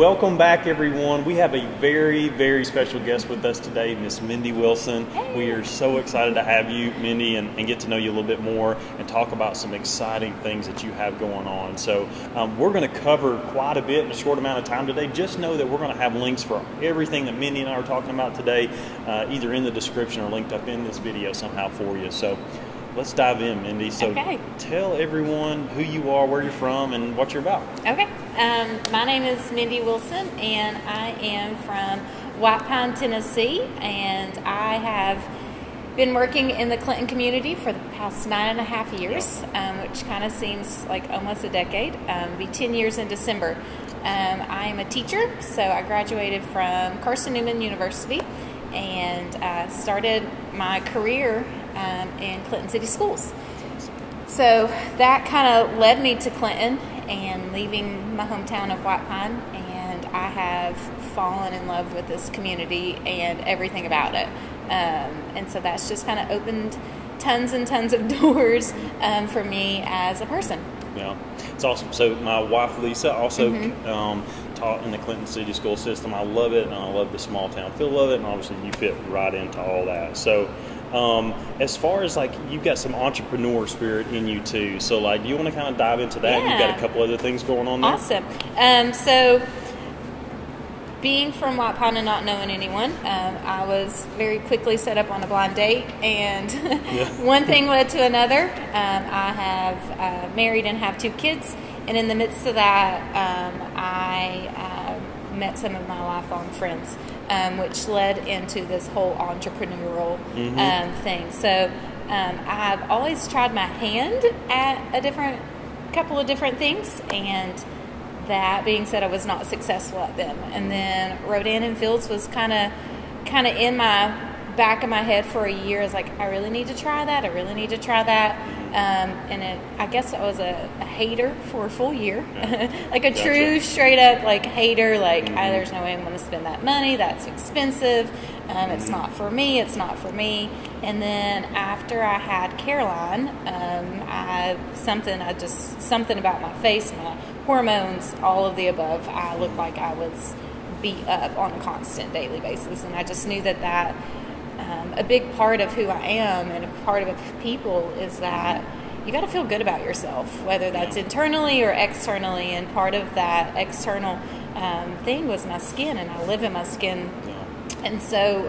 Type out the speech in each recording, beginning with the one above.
welcome back, everyone. We have a very, very special guest with us today, Miss Mindy Wilson. Hey. We are so excited to have you, Mindy, and get to know you a little bit more and talk about some exciting things that you have going on. So we're going to cover quite a bit in a short amount of time today. Just know that we're going to have links for everything that Mindy and I are talking about today, either in the description or linked up in this video somehow for you. So let's dive in, Mindy. So tell everyone who you are, where you're from, and what you're about. Okay. My name is Mindy Wilson, and I am from White Pine, Tennessee, and I have been working in the Clinton community for the past 9.5 years, which kind of seems like almost a decade. It'll be 10 years in December. I am a teacher, so I graduated from Carson Newman University and started my career in Clinton City Schools. So that kind of led me to Clinton and leaving my hometown of White Pine, and I have fallen in love with this community and everything about it. And so that's just kind of opened tons and tons of doors for me as a person. Yeah, it's awesome. So my wife Lisa also taught in the Clinton City School system. I love it, and I love the small town feel of it, and obviously you fit right into all that. So as far as like, you've got some entrepreneur spirit in you too. So like, do you want to kind of dive into that? Yeah. You've got a couple other things going on there. Awesome. So being from White Pine and not knowing anyone, I was very quickly set up on a blind date, and one thing led to another. I have married and have 2 kids, and in the midst of that, I met some of my lifelong friends, which led into this whole entrepreneurial thing. So I've always tried my hand at a couple of different things, and that being said, I was not successful at them. And then Rodan and Fields was kind of in my back of my head for a year. I was like, I really need to try that. I really need to try that. And I guess I was a hater for a full year, like a true straight up like hater. Like, there's no way I'm going to spend that money. That's expensive. It's not for me. It's not for me. And then after I had Caroline, something about my face, my hormones, all of the above. I looked like I was beat up on a constant daily basis, and I just knew that a big part of who I am and a part of people is that you got to feel good about yourself, whether that's internally or externally. And part of that external thing was my skin, and I live in my skin. And so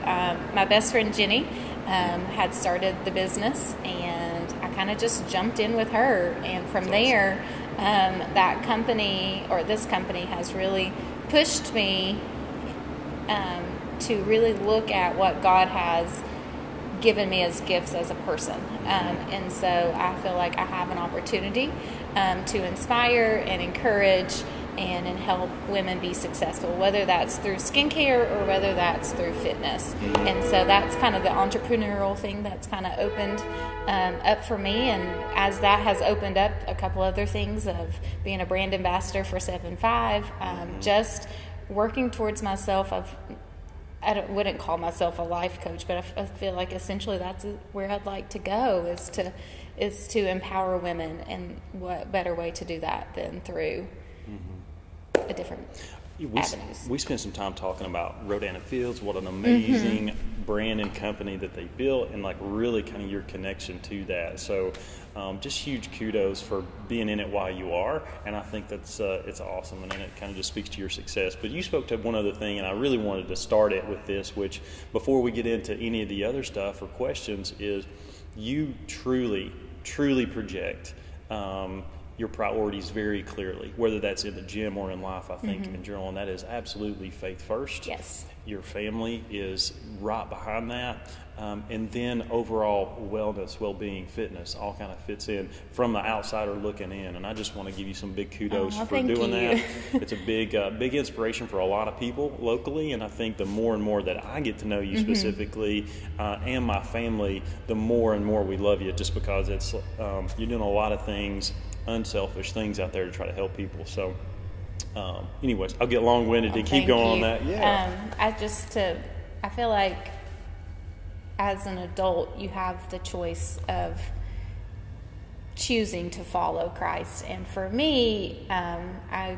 my best friend Jenny had started the business, and I kind of just jumped in with her. And from there, this company has really pushed me to really look at what God has given me as gifts as a person. And so I feel like I have an opportunity to inspire and encourage and help women be successful, whether that's through skincare or whether that's through fitness. And so that's kind of the entrepreneurial thing that's kind of opened up for me. And as that has opened up a couple other things of being a brand ambassador for 7'5", just working towards myself. I wouldn't call myself a life coach, but I feel like essentially that's where I'd like to go, is to empower women. And what better way to do that than through a different avenues. We spent some time talking about Rodan and Fields, what an amazing brand and company that they built, and like really kind of your connection to that. So just huge kudos for being in it while you are, and I think that's it's awesome, and it kind of just speaks to your success. But you spoke to one other thing, and I really wanted to start it with this, which before we get into any of the other stuff or questions, is you truly project your priorities very clearly, whether that's in the gym or in life, I think, in general, and that is absolutely faith first. Yes. Your family is right behind that, and then overall wellness, well-being, fitness, all kind of fits in from the outsider looking in, and I just want to give you some big kudos for doing that. It's a big inspiration for a lot of people locally, and I think the more and more that I get to know you specifically and my family, the more and more we love you, just because it's you're doing a lot of things, unselfish things out there to try to help people. So anyways, I'll get long-winded to keep going on that. I feel like as an adult you have the choice of choosing to follow Christ, and for me, I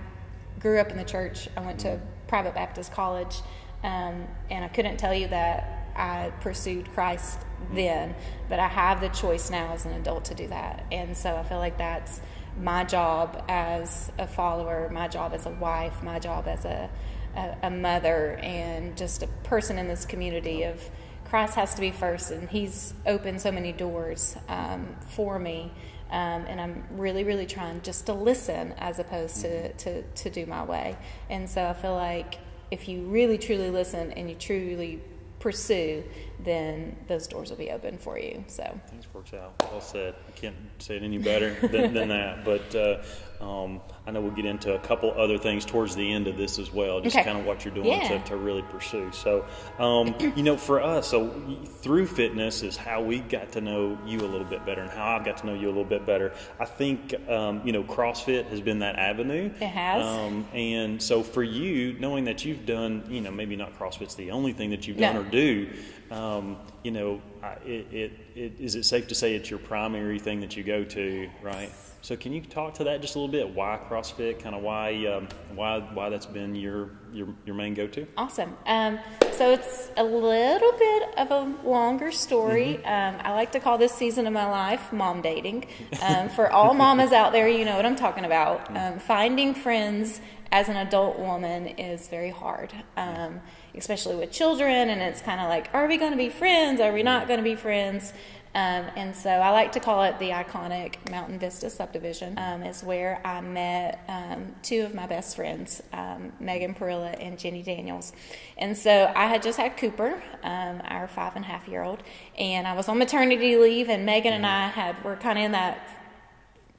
grew up in the church. I went to a private Baptist college, and I couldn't tell you that I pursued Christ then, but I have the choice now as an adult to do that. And so I feel like that's my job as a follower, my job as a wife, my job as a mother, and just a person in this community of Christ has to be first, and he's opened so many doors for me. And I'm really, really trying just to listen as opposed to do my way. And so I feel like if you really, truly listen and you truly pursue, then those doors will be open for you. So things works out. Well said. I can't say it any better than that. But I know we'll get into a couple other things towards the end of this as well, just kind of what you're doing to really pursue. So, for us, so through fitness is how we got to know you a little bit better, and how I've got to know you a little bit better. I think, CrossFit has been that avenue. It has. And so for you, knowing that you've done, maybe not CrossFit's the only thing that you've done or do, is it safe to say it's your primary thing that you go to, right? So can you talk to that just a little bit? Why CrossFit? Kind of why that's been your main go-to? Awesome. So it's a little bit of a longer story. I like to call this season of my life mom dating. For all mamas out there, you know what I'm talking about. Finding friends as an adult woman is very hard, especially with children. And it's kind of like, are we going to be friends? Are we not going to be friends? And so I like to call it the iconic Mountain Vista subdivision. Is where I met two of my best friends, Megan Perilla and Jenny Daniels. And so I had just had Cooper, our 5.5-year-old, and I was on maternity leave, and Megan and I were kind of in that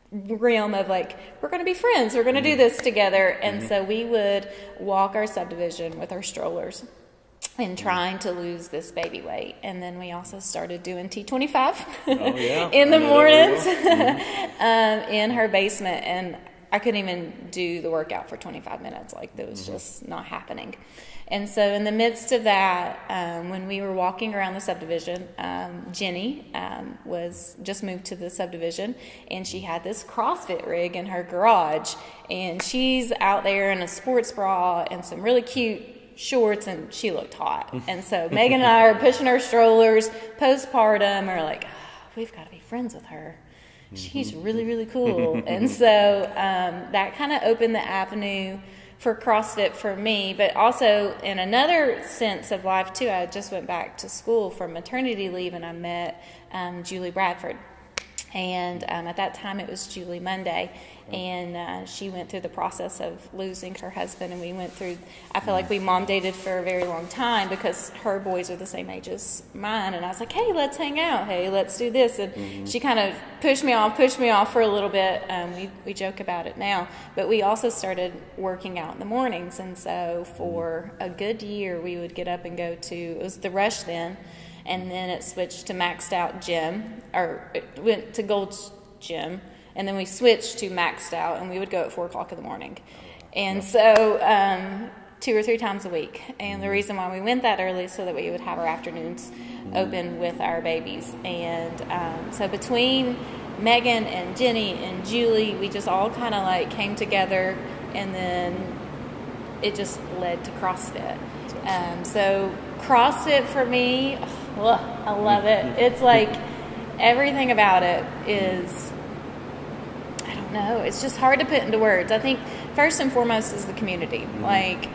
realm of like, we're going to be friends, we're going to do this together. And so we would walk our subdivision with our strollers and trying to lose this baby weight. And then we also started doing T25 in the mornings in her basement. And I couldn't even do the workout for 25 minutes. Like, that was just not happening. And so in the midst of that, when we were walking around the subdivision, Jenny was just moved to the subdivision, and she had this CrossFit rig in her garage. And she's out there in a sports bra and some really cute shorts, and she looked hot. And so Megan and I are pushing our strollers postpartum, are like, we've got to be friends with her. She's really, really cool. And so that kind of opened the avenue for CrossFit for me, but also in another sense of life too. I just went back to school from maternity leave, and I met Julie Bradford. And at that time it was Julie Monday, and she went through the process of losing her husband, and we went through, I feel like we mom dated for a very long time because her boys are the same age as mine, and I was like, hey, let's hang out, hey, let's do this, and she kind of pushed me off for a little bit. We joke about it now, but we also started working out in the mornings, and so for a good year we would get up and go to, it was the Rush then, and then it switched to Maxed Out Gym, or it went to Gold's Gym, and then we switched to Maxed Out, and we would go at 4 o'clock in the morning. And so 2 or 3 times a week. And the reason why we went that early is so that we would have our afternoons open with our babies. And so between Megan and Jenny and Julie, we just all kind of like came together, and then it just led to CrossFit. So CrossFit for me, I love it. It's like everything about it is, I don't know, it's just hard to put into words. I think first and foremost is the community. Like,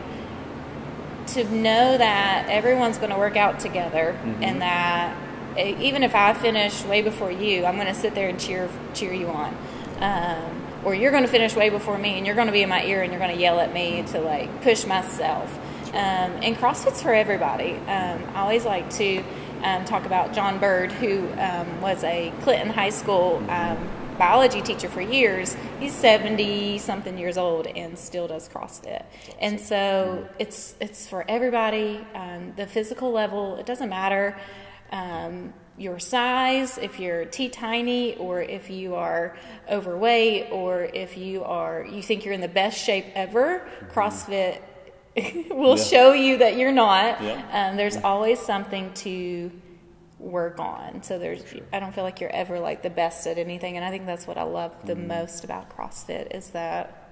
to know that everyone's going to work out together, and that even if I finish way before you, I'm going to sit there and cheer you on. Or you're going to finish way before me, and you're going to be in my ear, and you're going to yell at me to like push myself. And CrossFit's for everybody. I always like to talk about John Bird, who was a Clinton High School biology teacher for years. He's 70-something years old and still does CrossFit. And so it's for everybody. The physical level, it doesn't matter your size, if you're teeny or if you are overweight, or if you think you're in the best shape ever. CrossFit will show you that you're not. There's always something to work on. So I don't feel like you're ever like the best at anything, and I think that's what I love the most about CrossFit, is that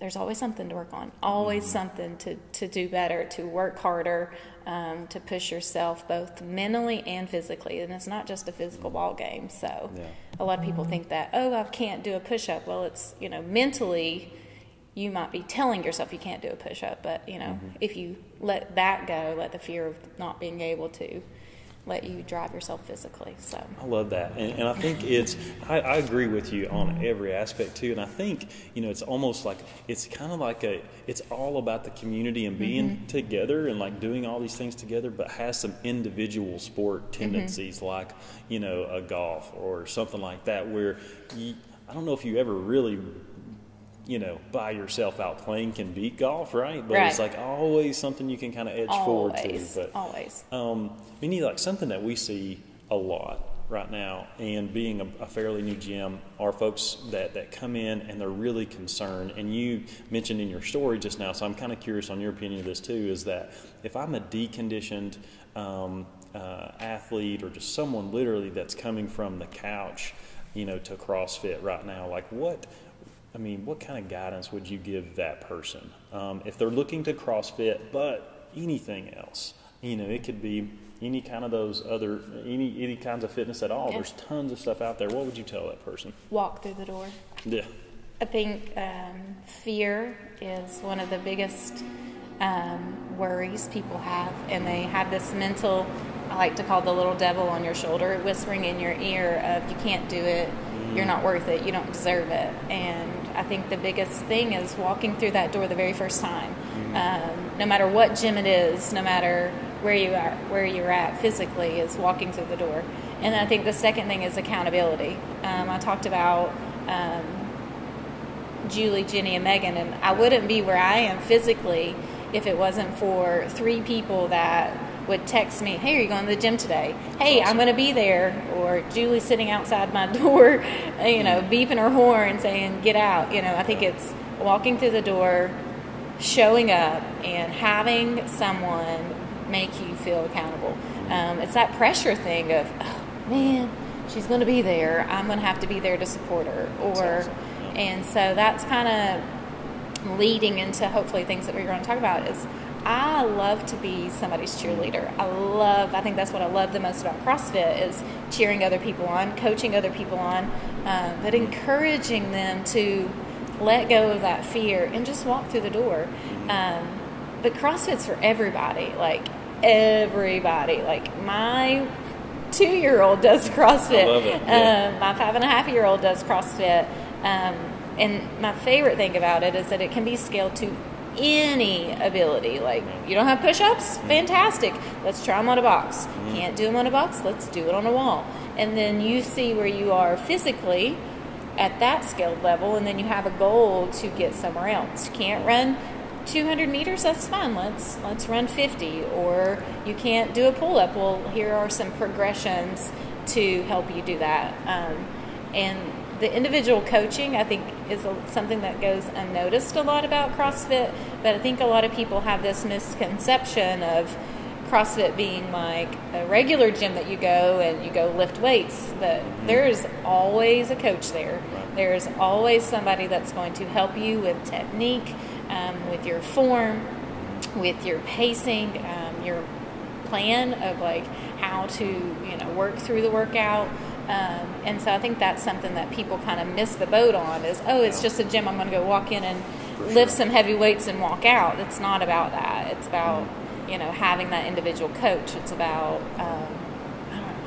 there's always something to work on, always something to do better, to work harder, to push yourself both mentally and physically. And it's not just a physical ball game. So a lot of people think that, I can't do a push-up. Well, it's, mentally you might be telling yourself you can't do a push-up, but, if you let that go, let the fear of not being able to, let you drive yourself physically. So I love that, and I think I agree with you on every aspect too. And I think it's almost like it's kind of like it's all about the community and being together and like doing all these things together, but has some individual sport tendencies like a golf or something like that, where I don't know if you ever really by yourself out playing can beat golf, right? But it's like always something you can kind of edge forward to. But always. We need like something that we see a lot right now, and being a fairly new gym, are folks that come in and they're really concerned. And you mentioned in your story just now, so I'm kind of curious on your opinion of this too, is that if I'm a deconditioned athlete, or just someone literally that's coming from the couch, to CrossFit right now, like what kind of guidance would you give that person if they're looking to CrossFit, but anything else? It could be any kind of any kinds of fitness at all. There's tons of stuff out there. What would you tell that person? Walk through the door. Yeah. I think fear is one of the biggest worries people have, and they have this mental, I like to call the little devil on your shoulder, whispering in your ear of you can't do it, you're not worth it, you don't deserve it. And I think the biggest thing is walking through that door the very first time. No matter what gym it is, no matter where you're at physically, is walking through the door. And I think the second thing is accountability. I talked about Julie, Jenny, and Megan, and I wouldn't be where I am physically if it wasn't for 3 people that would text me, hey, are you going to the gym today? Hey, I'm going to be there. Or Julie sitting outside my door, beeping her horn saying, get out. I think it's walking through the door, showing up, and having someone make you feel accountable. It's that pressure thing of, oh, man, she's going to be there. I'm going to have to be there to support her. And so that's kind of leading into hopefully things that we're going to talk about is I love to be somebody's cheerleader. I think that's what I love the most about CrossFit is cheering other people on, coaching other people on, but encouraging them to let go of that fear and just walk through the door. But CrossFit's for everybody, like everybody. Like my 2-year-old does CrossFit. I love it. Yeah. My 5.5-year-old does CrossFit. And my favorite thing about it is that it can be scaled to any ability. Like, you don't have push-ups? Fantastic. Let's try them on a box. Can't do them on a box? Let's do it on a wall. And then you see where you are physically at that scaled level, and then you have a goal to get somewhere else. You can't run 200 meters? That's fine. Let's run 50. Or you can't do a pull-up. Well, here are some progressions to help you do that. And the individual coaching, I think, is something that goes unnoticed a lot about CrossFit, but I think a lot of people have this misconception of CrossFit being like a regular gym that you go and you go lift weights, but there's always a coach there. Right. There's always somebody that's going to help you with technique, with your form, with your pacing, your plan of like how to work through the workout. And so I think that's something that people kind of miss the boat on is, it's just a gym. I'm going to go walk in and lift some heavy weights and walk out. It's not about that. It's about, having that individual coach. It's about,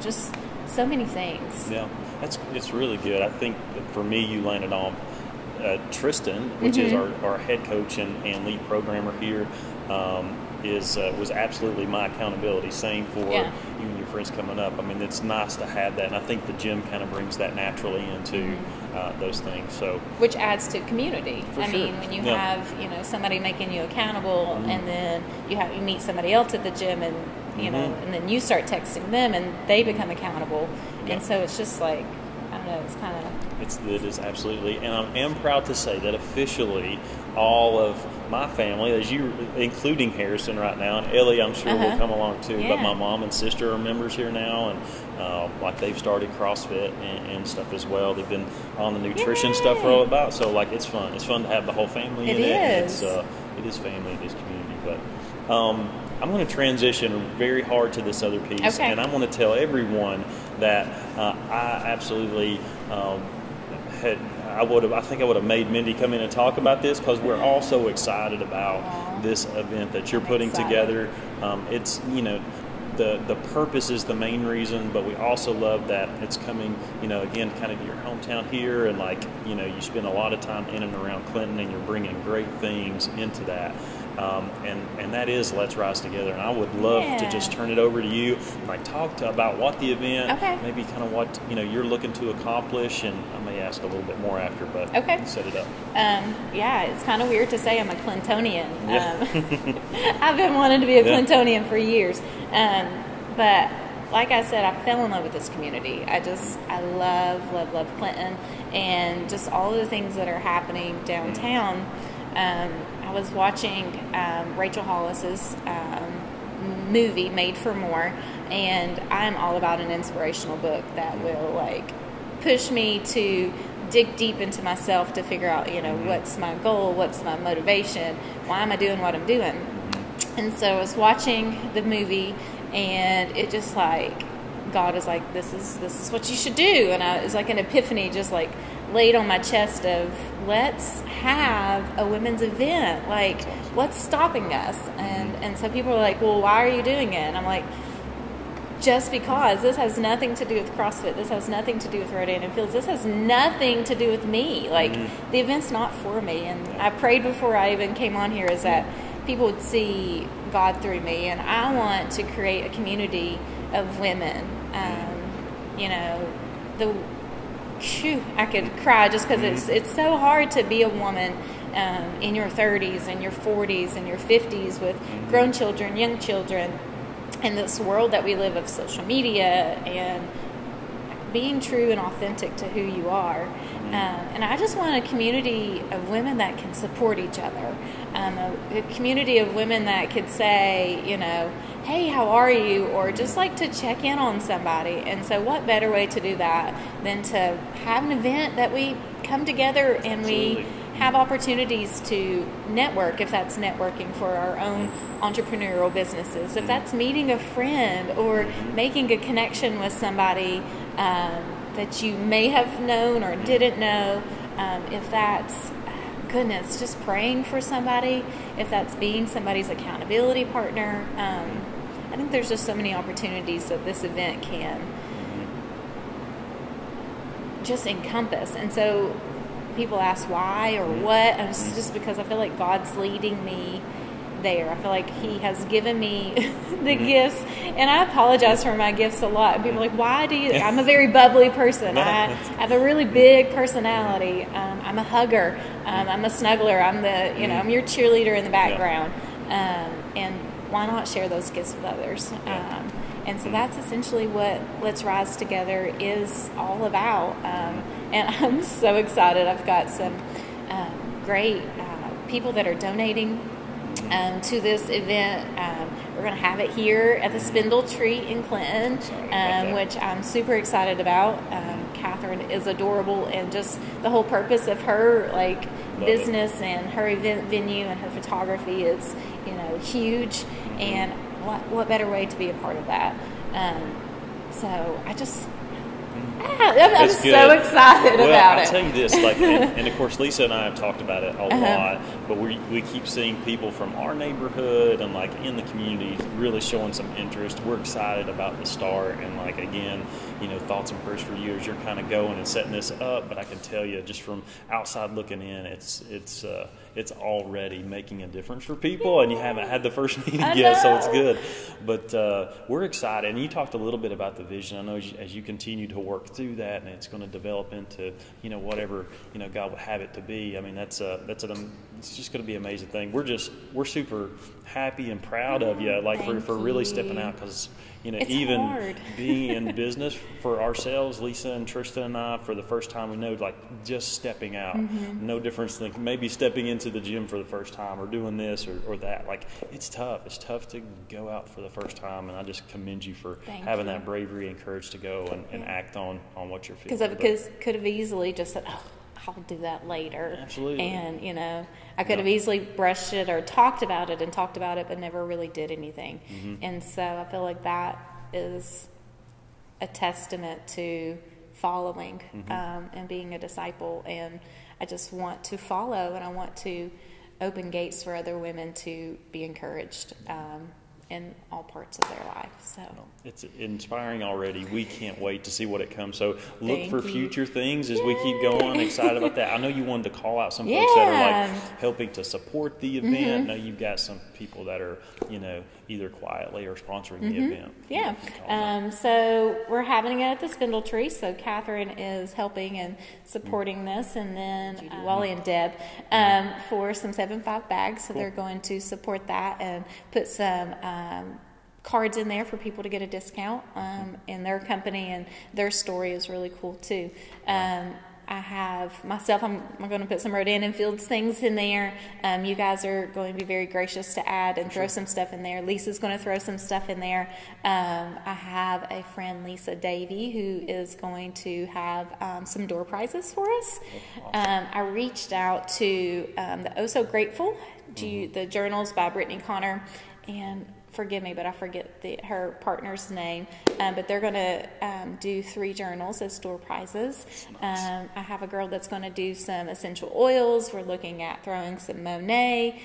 just so many things. Yeah, it's really good. I think that for me, you landed on Tristan, which is our head coach and lead programmer here. Was absolutely my accountability. Same for you and your friends coming up. I mean, it's nice to have that, and I think the gym kind of brings that naturally into those things. So, which adds to community. I mean, when you have somebody making you accountable, and then you meet somebody else at the gym, and and then you start texting them, and they become accountable, and so it's just like I don't know, it's kind of... It is absolutely, and I am proud to say that officially all of my family, as you, including Harrison right now, and Ellie I'm sure will come along too, but my mom and sister are members here now, and like they've started CrossFit and stuff as well. They've been on the nutrition stuff for all about, so like it's fun. It's fun to have the whole family in it. It is family, it is community, but I'm going to transition very hard to this other piece, and I want to tell everyone that I absolutely I think I would have made Mindy come in and talk about this, because we're all so excited about this event that you're putting together. It's, you know, the purpose is the main reason, but we also love that it's coming, you know, again, kind of your hometown here, and like, you know, you spend a lot of time in and around Clinton, and you're bringing great things into that. And that is Let's Rise Together. And I would love to just turn it over to you, like talk about what the event, maybe kind of what, you know, you're looking to accomplish, and I may ask a little bit more after, but set it up. Yeah, it's kind of weird to say I'm a Clintonian. I've been wanting to be a Clintonian for years. But like I said, I fell in love with this community. I love Clinton, and just all of the things that are happening downtown. I was watching Rachel Hollis's movie, Made for More, and I'm all about an inspirational book that will like push me to dig deep into myself to figure out, you know, what's my goal, what's my motivation, why am I doing what I'm doing. And so I was watching the movie, and it just like, God is like, this is what you should do. And it was like an epiphany just like laid on my chest of, let's have a women's event. Like, what's stopping us? And so people are like, well, why are you doing it? And I'm like, just because. This has nothing to do with CrossFit. This has nothing to do with Rodan Fields. This has nothing to do with me. Like, the event's not for me. And I prayed before I even came on here is that people would see God through me. And I want to create a community of women. You know, I could cry just because it's so hard to be a woman in your 30s and your 40s and your 50s with grown children, young children, in this world that we live of social media and being true and authentic to who you are. And I just want a community of women that can support each other, a community of women that could say, you know, hey, how are you? Or just like to check in on somebody. And so what better way to do that than to have an event that we come together and we have opportunities to network, if that's networking for our own entrepreneurial businesses, if that's meeting a friend or making a connection with somebody that you may have known or didn't know, if that's, goodness, just praying for somebody, if that's being somebody's accountability partner. I think there's just so many opportunities that this event can just encompass. And so people ask why or what, and it's just because I feel like God's leading me there. I feel like He has given me the gifts, and I apologize for my gifts a lot. And people are like, why do you? I'm a very bubbly person. I have a really big personality. I'm a hugger. I'm a snuggler. I'm the, you know, I'm your cheerleader in the background. And why not share those gifts with others? And so that's essentially what Let's Rise Together is all about. And I'm so excited. I've got some great people that are donating to this event. We're going to have it here at the Spindle Tree in Clinton, which I'm super excited about. Catherine is adorable, and just the whole purpose of her business and her event venue and her photography is, you know, huge. And what better way to be a part of that? So I just... I'm so excited about it. I'll tell you this, and of course Lisa and I have talked about it a lot, but we keep seeing people from our neighborhood and in the community really showing some interest. We're excited about the start, and again, you know, thoughts and prayers for you as you're kind of going and setting this up. But I can tell you, just from outside looking in, it's already making a difference for people, and you haven't had the first meeting yet, so it's good. But we're excited, and you talked a little bit about the vision. I know as you continue to work through that, and it's going to develop into, you know, whatever, you know, God would have it to be. I mean, that's a it's just going to be an amazing thing. We're super happy and proud of you, like for really stepping out, because it's even hard. being in business for ourselves, Lisa and Tristan and I, for the first time, we know like just stepping out, no difference than maybe stepping into the gym for the first time or doing this or that. Like it's tough. It's tough to go out for the first time, and I just commend you for having that bravery and courage to go and act on what you're feeling. Because could have easily just said, oh, I'll do that later. Absolutely. And, I could have easily brushed it or talked about it, but never really did anything. And so I feel like that is a testament to following and being a disciple. And I just want to follow, and I want to open gates for other women to be encouraged in all parts of their life. So it's inspiring already. We can't wait to see what it comes. So look for future things as we keep going. Excited about that. I know you wanted to call out some folks that are like helping to support the event. I know you've got some people that are, either quietly or sponsoring the event. Yeah. So we're having it at the Spindle Tree. So Catherine is helping and supporting this, and then Wally and Deb for some 7.5 bags. So they're going to support that and put some cards in there for people to get a discount in their company, and their story is really cool too. I have myself, I'm going to put some Rodan and Fields things in there. You guys are going to be very gracious to add and throw some stuff in there. Lisa's going to throw some stuff in there. I have a friend, Lisa Davey, who is going to have some door prizes for us. I reached out to the Oh So Grateful, the journals by Brittany Connor, and forgive me, but I forget her partner's name. But they're going to do 3 journals as store prizes. I have a girl that's going to do some essential oils. We're looking at throwing some Monet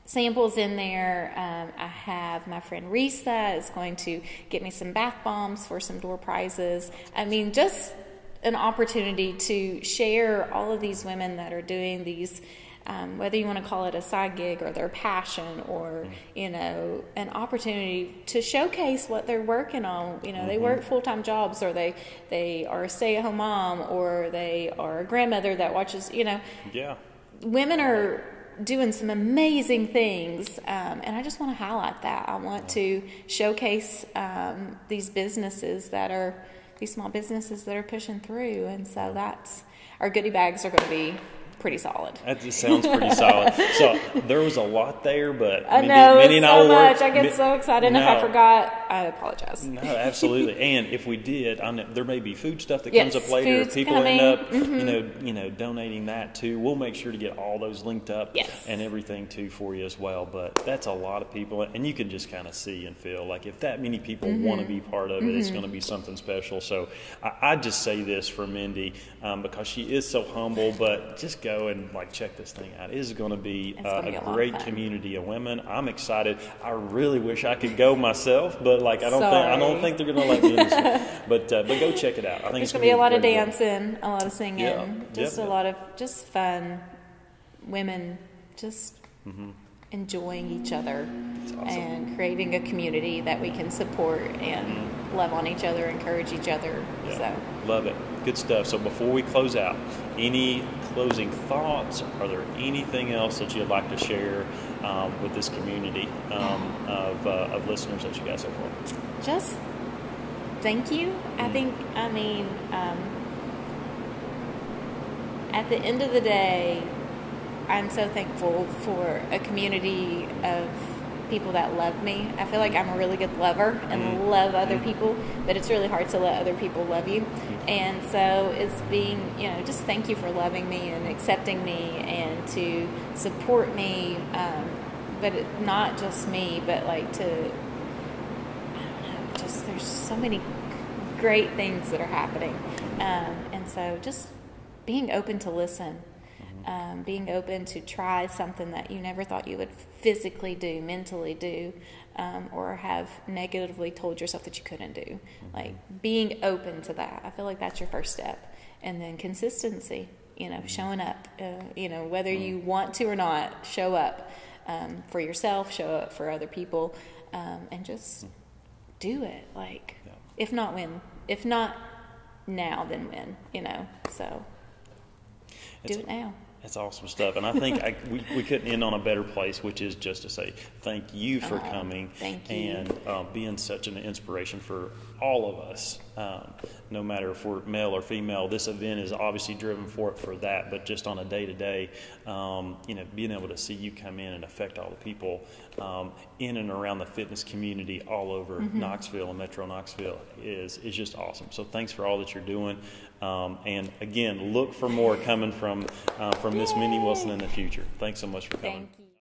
samples in there. I have my friend Risa is going to get me some bath bombs for some door prizes. I mean, just an opportunity to share all of these women that are doing these, whether you want to call it a side gig or their passion, or an opportunity to showcase what they're working on. They work full-time jobs, or they are a stay-at-home mom, or they are a grandmother that watches. Women are doing some amazing things, and I just want to highlight that. I want to showcase these small businesses that are pushing through, and so that's our goodie bags are going to be pretty solid. That just sounds pretty solid. So there was a lot there, but I know Mindy and I much. I get so excited, and if I forgot, I apologize. No, absolutely. And if we did, I know there may be food stuff that comes up later. If people coming. end up, donating that too, we'll make sure to get all those linked up and everything too for you as well. But that's a lot of people, and you can just kind of see and feel like if that many people want to be part of it, it's going to be something special. So I just say this for Mindy because she is so humble, but just go and check this thing out. It is going to be a great community of women. I'm excited. I really wish I could go myself, but I don't think they're going to let me in this one. But go check it out. I think there's going to be a lot of dancing, a lot of singing, a lot of just fun. Women just enjoying each other and creating a community that we can support and love on each other, encourage each other. So love it. Good stuff. So before we close out, any closing thoughts? Are there anything else that you'd like to share with this community of listeners that you got so far? Just thank you. At the end of the day, I'm so thankful for a community of people that love me. I feel like I'm a really good lover and love other people, but it's really hard to let other people love you. And so it's being, just thank you for loving me and accepting me and to support me, but not just me, but there's so many great things that are happening. And so just being open to listen. Being open to try something that you never thought you would physically do, mentally do, or have negatively told yourself that you couldn't do. Being open to that. I feel like that's your first step. And then consistency, showing up, whether you want to or not, show up for yourself, show up for other people, and just do it. If not when, if not now, then when, so do it now. That's awesome stuff. And I think we couldn't end on a better place, which is just to say thank you for coming and being such an inspiration for all of us. No matter if we're male or female, this event is obviously driven for that, but just on a day-to-day, being able to see you come in and affect all the people in and around the fitness community all over Knoxville and Metro Knoxville is just awesome. So thanks for all that you're doing. And again, look for more coming from Miss Mindy Wilson in the future. Thanks so much for coming. Thank you.